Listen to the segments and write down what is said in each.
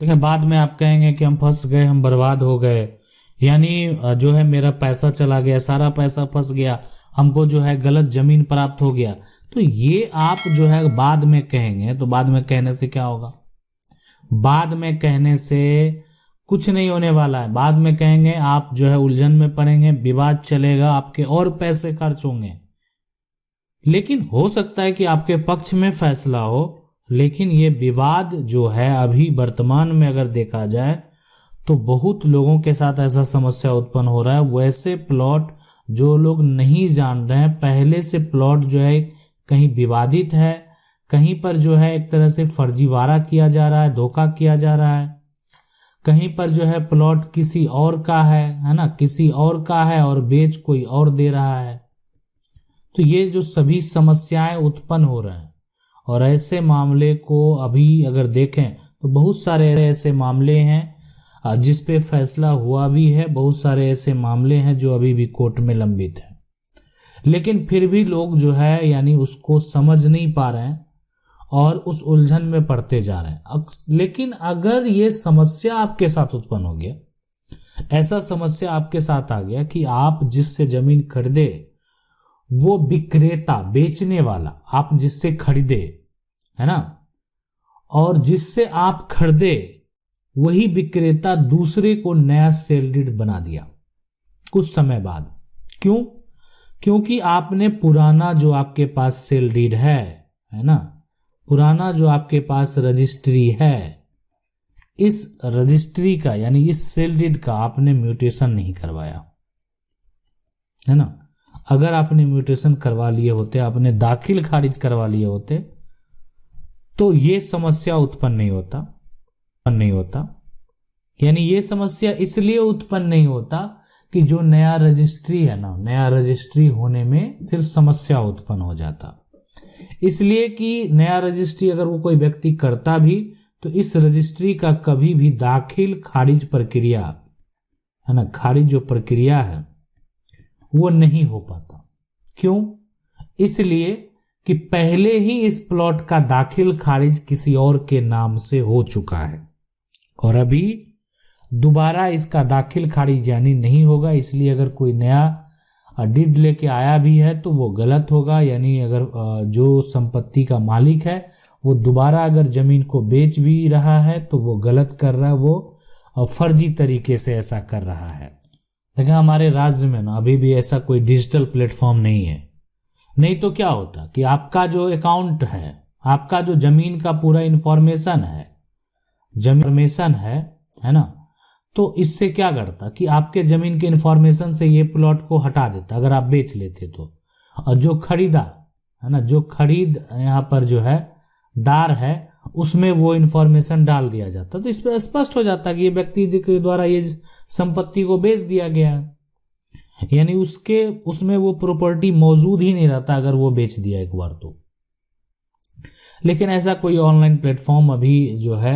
देखिए, बाद में आप कहेंगे कि हम फंस गए, हम बर्बाद हो गए, यानी जो है मेरा पैसा चला गया, सारा पैसा फंस गया, हमको जो है गलत जमीन प्राप्त हो गया। तो ये आप जो है बाद में कहेंगे, तो बाद में कहने से क्या होगा? बाद में कहने से कुछ नहीं होने वाला है। बाद में कहेंगे आप जो है उलझन में पड़ेंगे, विवाद चलेगा, आपके और पैसे खर्च होंगे। लेकिन हो सकता है कि आपके पक्ष में फैसला हो, लेकिन ये विवाद जो है अभी वर्तमान में अगर देखा जाए तो बहुत लोगों के साथ ऐसा समस्या उत्पन्न हो रहा है। वैसे प्लॉट जो लोग नहीं जान रहे हैं, पहले से प्लॉट जो है कहीं विवादित है, कहीं पर जो है एक तरह से फर्जीवाड़ा किया जा रहा है, धोखा किया जा रहा है, कहीं पर जो है प्लॉट किसी और का है ना, किसी और का है और बेच कोई और दे रहा है। तो ये जो सभी समस्याएं उत्पन्न हो रहे हैं, और ऐसे मामले को अभी अगर देखें तो बहुत सारे ऐसे मामले हैं जिस पे फैसला हुआ भी है, बहुत सारे ऐसे मामले हैं जो अभी भी कोर्ट में लंबित हैं, लेकिन फिर भी लोग जो है यानी उसको समझ नहीं पा रहे हैं और उस उलझन में पड़ते जा रहे हैं। लेकिन अगर ये समस्या आपके साथ उत्पन्न हो गया, ऐसा समस्या आपके साथ आ गया कि आप जिससे जमीन खरीदे वो विक्रेता, बेचने वाला, आप जिससे खरीदे है ना, और जिससे आप खरीदे वही विक्रेता दूसरे को नया सेल डीड बना दिया कुछ समय बाद। क्यों? क्योंकि आपने पुराना जो आपके पास सेल डीड है ना, पुराना जो आपके पास रजिस्ट्री है, इस रजिस्ट्री का यानी इस सेल डीड का आपने म्यूटेशन नहीं करवाया है ना। अगर आपने म्यूटेशन करवा लिए होते, आपने दाखिल खारिज करवा लिए होते, तो ये समस्या उत्पन्न नहीं होता। यानी ये समस्या इसलिए उत्पन्न नहीं होता कि जो नया रजिस्ट्री है ना, नया रजिस्ट्री होने में फिर समस्या उत्पन्न हो जाता। इसलिए कि नया रजिस्ट्री अगर वो कोई व्यक्ति करता भी तो इस रजिस्ट्री का कभी भी दाखिल खारिज प्रक्रिया है ना, खारिज जो प्रक्रिया है वो नहीं हो पाता। क्यों? इसलिए कि पहले ही इस प्लॉट का दाखिल खारिज किसी और के नाम से हो चुका है और अभी दोबारा इसका दाखिल खारिज यानी नहीं होगा। इसलिए अगर कोई नया डीड लेके आया भी है तो वो गलत होगा। यानी अगर जो संपत्ति का मालिक है वो दोबारा अगर जमीन को बेच भी रहा है तो वो गलत कर रहा है, वो फर्जी तरीके से ऐसा कर रहा है। देखिए, हमारे राज्य में ना अभी भी ऐसा कोई डिजिटल प्लेटफॉर्म नहीं है। नहीं तो क्या होता कि आपका जो अकाउंट है, आपका जो जमीन का पूरा इंफॉर्मेशन है ना, तो इससे क्या करता कि आपके जमीन के इंफॉर्मेशन से ये प्लॉट को हटा देता अगर आप बेच लेते तो। और जो खरीदा है ना, जो खरीद यहाँ पर जो है दार है, उसमें वो इंफॉर्मेशन डाल दिया जाता। तो इस पर स्पष्ट हो जाता कि ये व्यक्ति के द्वारा ये संपत्ति को बेच दिया गया है। यानी उसमें वो प्रॉपर्टी मौजूद ही नहीं रहता अगर वो बेच दिया एक बार तो। लेकिन ऐसा कोई ऑनलाइन प्लेटफॉर्म अभी जो है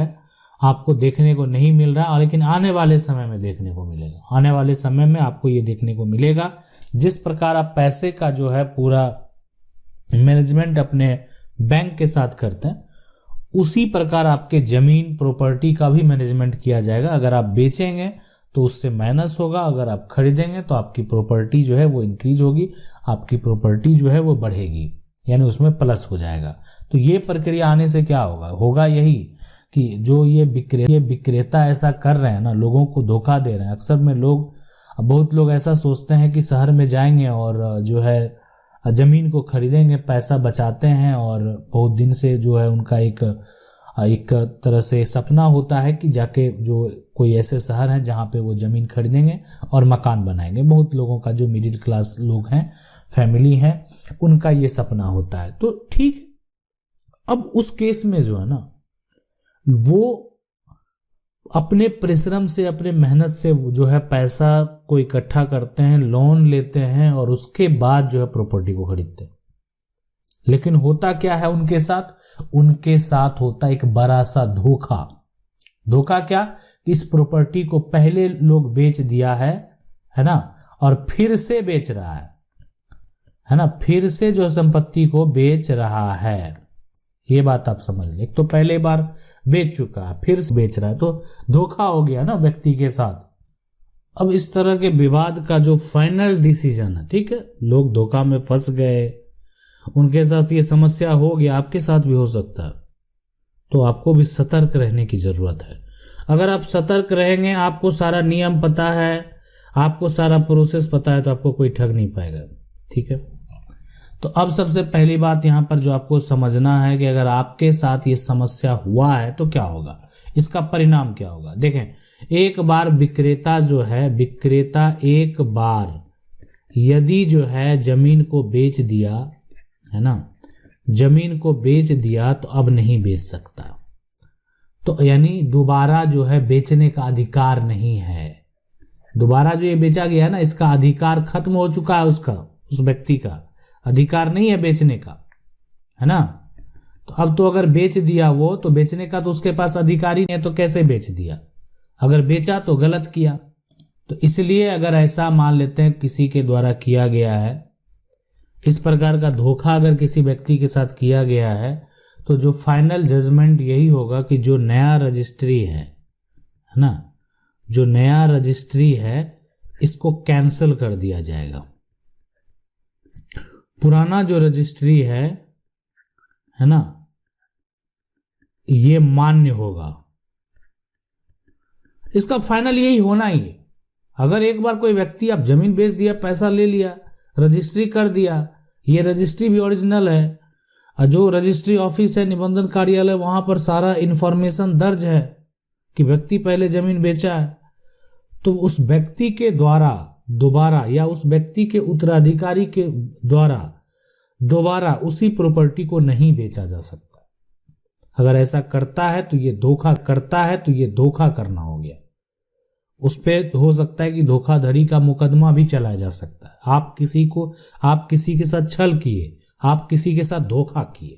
आपको देखने को नहीं मिल रहा, और लेकिन आने वाले समय में देखने को मिलेगा। आने वाले समय में आपको ये देखने को मिलेगा। जिस प्रकार आप पैसे का जो है पूरा मैनेजमेंट अपने बैंक के साथ करते हैं, उसी प्रकार आपके जमीन प्रॉपर्टी का भी मैनेजमेंट किया जाएगा। अगर आप बेचेंगे तो उससे माइनस होगा, अगर आप खरीदेंगे तो आपकी प्रॉपर्टी जो है वो इंक्रीज होगी, आपकी प्रॉपर्टी जो है वो बढ़ेगी, यानी उसमें प्लस हो जाएगा। तो ये प्रक्रिया आने से क्या होगा यही कि जो ये विक्रेता ऐसा कर रहे हैं ना, लोगों को धोखा दे रहे हैं। अक्सर में बहुत लोग ऐसा सोचते हैं कि शहर में जाएंगे और जो है जमीन को खरीदेंगे, पैसा बचाते हैं, और बहुत दिन से जो है उनका एक तरह से सपना होता है कि जाके जो कोई ऐसे शहर है जहाँ पे वो जमीन खरीदेंगे और मकान बनाएंगे। बहुत लोगों का जो मिडिल क्लास लोग हैं, फैमिली है, उनका ये सपना होता है। तो ठीक, अब उस केस में जो है ना, वो अपने परिश्रम से, अपने मेहनत से जो है पैसा को इकट्ठा करते हैं, लोन लेते हैं और उसके बाद जो है प्रॉपर्टी को खरीदते हैं। लेकिन होता क्या है उनके साथ होता एक बड़ा सा धोखा क्या? इस प्रॉपर्टी को पहले लोग बेच दिया है ना, और फिर से बेच रहा है ना, फिर से जो संपत्ति को बेच रहा है। ये बात आप समझ लें। एक तो पहले बार बेच चुका है, फिर बेच रहा है, तो धोखा हो गया ना व्यक्ति के साथ। अब इस तरह के विवाद का जो फाइनल डिसीजन है, ठीक है, लोग धोखा में फंस गए, उनके साथ ये समस्या हो गया, आपके साथ भी हो सकता है, तो आपको भी सतर्क रहने की जरूरत है। अगर आप सतर्क रहेंगे, आपको सारा नियम पता है, आपको सारा प्रोसेस पता है, तो आपको कोई ठग नहीं पाएगा। ठीक है, तो अब सबसे पहली बात यहां पर जो आपको समझना है कि अगर आपके साथ ये समस्या हुआ है तो क्या होगा, इसका परिणाम क्या होगा। देखें, एक बार विक्रेता जो है, विक्रेता एक बार यदि जो है जमीन को बेच दिया है ना, जमीन को बेच दिया तो अब नहीं बेच सकता, तो यानी दोबारा जो है बेचने का अधिकार नहीं है। दोबारा जो ये बेचा गया है ना, इसका अधिकार खत्म हो चुका है, उसका, उस व्यक्ति का अधिकार नहीं है बेचने का, है ना। तो अब तो अगर बेच दिया वो, तो बेचने का तो उसके पास अधिकार ही नहीं है, तो कैसे बेच दिया, अगर बेचा तो गलत किया। तो इसलिए अगर ऐसा मान लेते हैं किसी के द्वारा किया गया है, इस प्रकार का धोखा अगर किसी व्यक्ति के साथ किया गया है, तो जो फाइनल जजमेंट यही होगा कि जो नया रजिस्ट्री है ना, जो नया रजिस्ट्री है इसको कैंसिल कर दिया जाएगा। पुराना जो रजिस्ट्री है ना, ये मान्य होगा। इसका फाइनल यही होना ही है। अगर एक बार कोई व्यक्ति, आप जमीन बेच दिया, पैसा ले लिया, रजिस्ट्री कर दिया, ये रजिस्ट्री भी ओरिजिनल है, जो रजिस्ट्री ऑफिस है, निबंधन कार्यालय, वहां पर सारा इंफॉर्मेशन दर्ज है कि व्यक्ति पहले जमीन बेचा है, तो उस व्यक्ति के द्वारा दोबारा या उस व्यक्ति के उत्तराधिकारी के द्वारा दोबारा उसी प्रॉपर्टी को नहीं बेचा जा सकता। अगर ऐसा करता है तो ये धोखा करता है, तो ये धोखा करना हो गया। उस पे हो सकता है कि धोखाधड़ी का मुकदमा भी चलाया जा सकता है। आप किसी के साथ छल किए, आप किसी के साथ धोखा किए।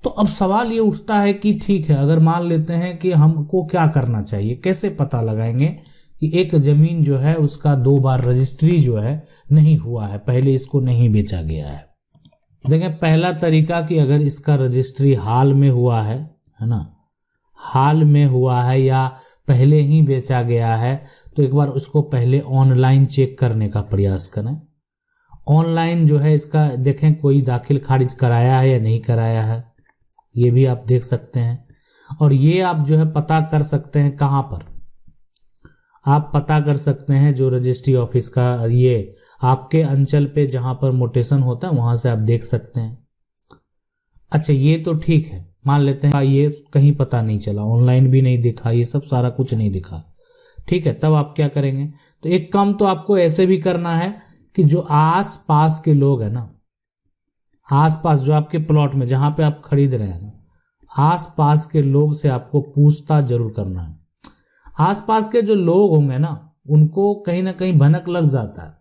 तो अब सवाल ये उठता है कि ठीक है, अगर मान लेते हैं कि हमको क्या करना चाहिए, कैसे पता लगाएंगे कि एक जमीन जो है उसका 2 बार रजिस्ट्री जो है नहीं हुआ है, पहले इसको नहीं बेचा गया है। देखें, पहला तरीका कि अगर इसका रजिस्ट्री हाल में हुआ है ना, हाल में हुआ है या पहले ही बेचा गया है, तो एक बार उसको पहले ऑनलाइन चेक करने का प्रयास करें। ऑनलाइन जो है इसका देखें कोई दाखिल खारिज कराया है या नहीं कराया है, ये भी आप देख सकते हैं। और ये आप जो है पता कर सकते हैं कहाँ पर, आप पता कर सकते हैं जो रजिस्ट्री ऑफिस का, ये आपके अंचल पे जहां पर मोटेशन होता है वहां से आप देख सकते हैं। अच्छा, ये तो ठीक है, मान लेते हैं ये कहीं पता नहीं चला, ऑनलाइन भी नहीं दिखा, ये सब सारा कुछ नहीं दिखा, ठीक है। तब आप क्या करेंगे, तो एक काम तो आपको ऐसे भी करना है कि जो आस पास के लोग हैं ना, आस पास जो आपके प्लॉट में जहां पे आप खरीद रहे हैं ना, आस पास के लोग से आपको पूछताछ जरूर करना है। आसपास के जो लोग होंगे ना, उनको कहीं ना कहीं भनक लग जाता है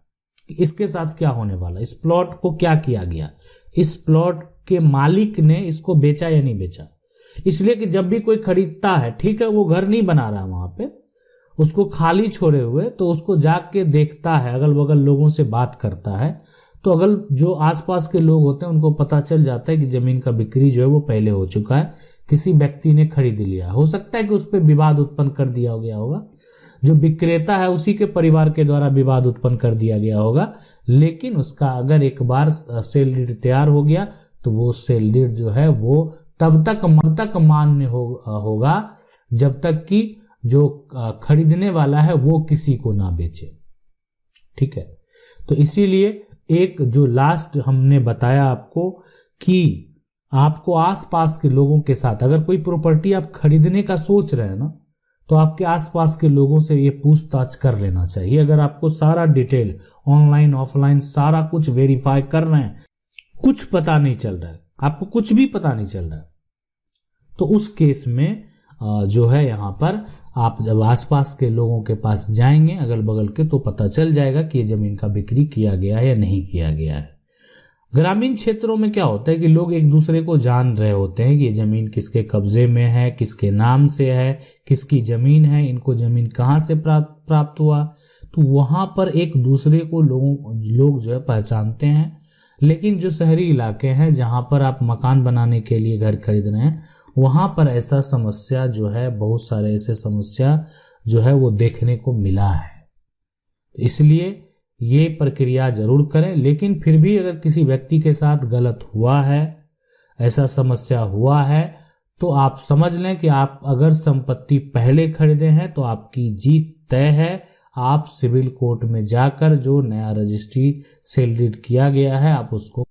कि इसके साथ क्या होने वाला, इस प्लॉट को क्या किया गया, इस प्लॉट के मालिक ने इसको बेचा या नहीं बेचा। इसलिए कि जब भी कोई खरीदता है, ठीक है, वो घर नहीं बना रहा वहां पे, उसको खाली छोड़े हुए, तो उसको जाके देखता है, अगल बगल लोगों से बात करता है, तो अगल जो आसपास के लोग होते हैं उनको पता चल जाता है कि जमीन का बिक्री जो है वो पहले हो चुका है, किसी व्यक्ति ने खरीद लिया। हो सकता है कि उस पर विवाद उत्पन्न कर दिया गया होगा, जो विक्रेता है उसी के परिवार के द्वारा विवाद उत्पन्न कर दिया गया होगा, लेकिन उसका अगर एक बार सेल डीड तैयार हो गया तो वो सेल डीड जो है वो तब तक मान्य होगा जब तक कि जो खरीदने वाला है वो किसी को ना बेचे। ठीक है, तो इसीलिए एक जो लास्ट हमने बताया आपको कि आपको आसपास के लोगों के साथ, अगर कोई प्रॉपर्टी आप खरीदने का सोच रहे हैं ना, तो आपके आसपास के लोगों से ये पूछताछ कर लेना चाहिए। अगर आपको सारा डिटेल ऑनलाइन ऑफलाइन सारा कुछ वेरीफाई कर रहे हैं, कुछ पता नहीं चल रहा है, आपको कुछ भी पता नहीं चल रहा है, तो उस केस में जो है यहाँ पर आप जब आसपास के लोगों के पास जाएंगे अगल बगल के, तो पता चल जाएगा कि ये जमीन का बिक्री किया गया है या नहीं किया गया है। ग्रामीण क्षेत्रों में क्या होता है कि लोग एक दूसरे को जान रहे होते हैं कि ये जमीन किसके कब्जे में है, किसके नाम से है, किसकी जमीन है, इनको जमीन कहाँ से प्राप्त हुआ, तो वहां पर एक दूसरे को लोग जो है पहचानते हैं। लेकिन जो शहरी इलाके हैं जहां पर आप मकान बनाने के लिए घर खरीद रहे हैं, वहां पर ऐसा समस्या जो है, बहुत सारे ऐसे समस्या जो है वो देखने को मिला है। इसलिए ये प्रक्रिया जरूर करें। लेकिन फिर भी अगर किसी व्यक्ति के साथ गलत हुआ है, ऐसा समस्या हुआ है, तो आप समझ लें कि आप अगर संपत्ति पहले खरीदे हैं तो आपकी जीत तय है। आप सिविल कोर्ट में जाकर जो नया रजिस्ट्री सेल डीड किया गया है, आप उसको।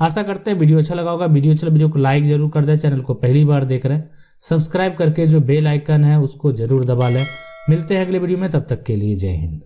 आशा करते हैं वीडियो अच्छा लगा होगा। वीडियो को लाइक जरूर कर दें। चैनल को पहली बार देख रहे हैं, सब्सक्राइब करके जो बेल आइकन है उसको जरूर दबा लें। मिलते हैं अगले वीडियो में, तब तक के लिए जय हिंद।